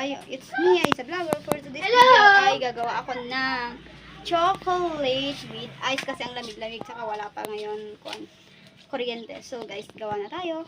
tayo. It's me, Isa Vlogger. For today's video ay gagawa ako ng chocolate with ice kasi ang lamig-lamig saka wala pa ngayon kuryente. So guys, gawa na tayo.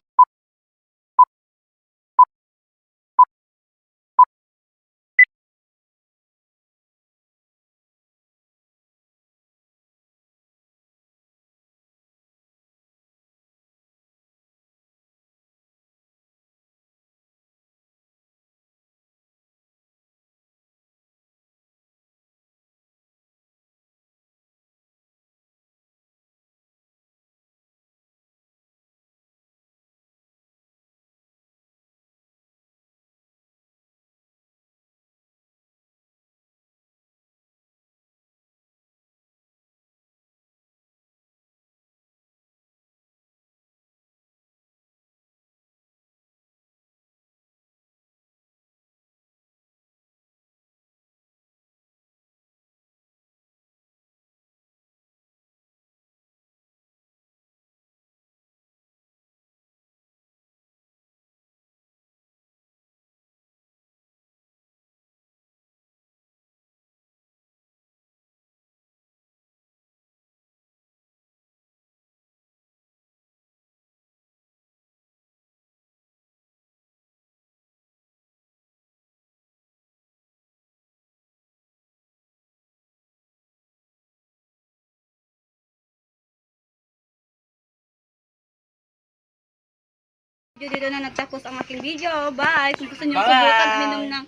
Dito na nagtapos ang aking video. Bye! Kung gusto nyo subukan uminom ng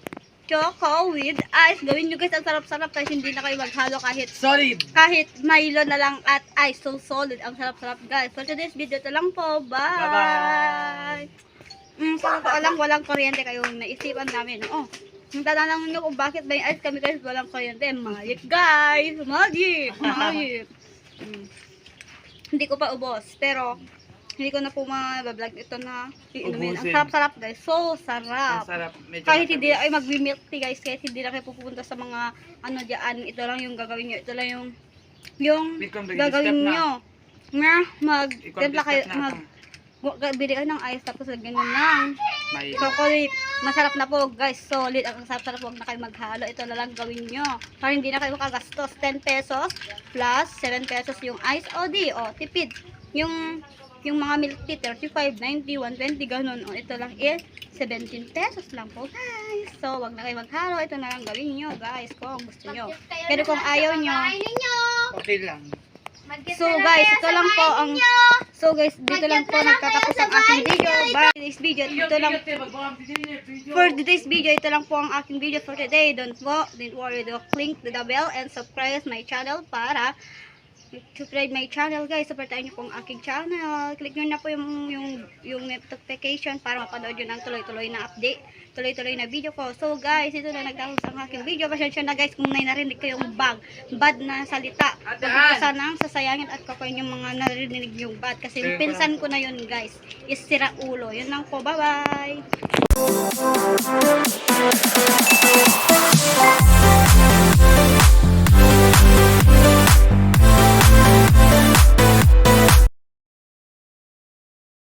choco with ice, gawin nyo guys, ang sarap-sarap kasi hindi na kayo maghalo kahit solid. Kahit Milo na lang at ice. So solid. Ang sarap-sarap guys. For today's video, ito lang po. Bye! Sa totoo lang, walang kuryente kayo. Naisipan namin. Oh, yung tatanong nyo kung bakit may ice kami guys, walang kuryente. Magic guys! Magic! Magic! Hindi ko pa ubos. Pero, hindi ko na po mabablog ito na iinumin. Ang sarap-sarap guys. So sarap. Sarap. Kahit hindi ay mag-milk tea guys. Kahit hindi na kayo pupunta sa mga ano diyan. Ito lang yung gagawin nyo. Ito lang yung gagawin nyo. Na mag-templa kayo. Bili kayo ng ice tapos lagyan nyo ng chocolate. Masarap na po guys. Solid. Ang sarap-sarap. Huwag na kayo maghalo. Ito na lang gawin nyo. Para hindi na kayo makagastos. 10 pesos plus 7 pesos yung ice o di. O tipid. Yung mga milk tea, 35, 90, 120, ganun. O, ito lang is 17 pesos lang po, guys. So, wag na kayo maghalo. Ito na lang gawin nyo, guys, kung gusto nyo. Pero kung ayaw nyo, okay lang. So, guys, ito lang po ang... So, guys, dito lang po nagtatapos ang aking video. Bye. Today's video, ito lang... For today's video, ito lang po ang aking video for today. Don't worry, click the bell and subscribe my channel para... subscribe my channel guys, supportahan nyo po ang aking channel, click nyo na po yung notification para mapanood nyo ng tuloy-tuloy na update, tuloy-tuloy na video ko. So guys, ito na nagtapos ang aking video. Pasensya na guys kung may narinig kayong bad na salita. Huwag ko sanang sasayangin at kakuin yung mga narinig yung bad kasi pinsan ko na yun guys, is sira ulo. Yun lang po, bye bye.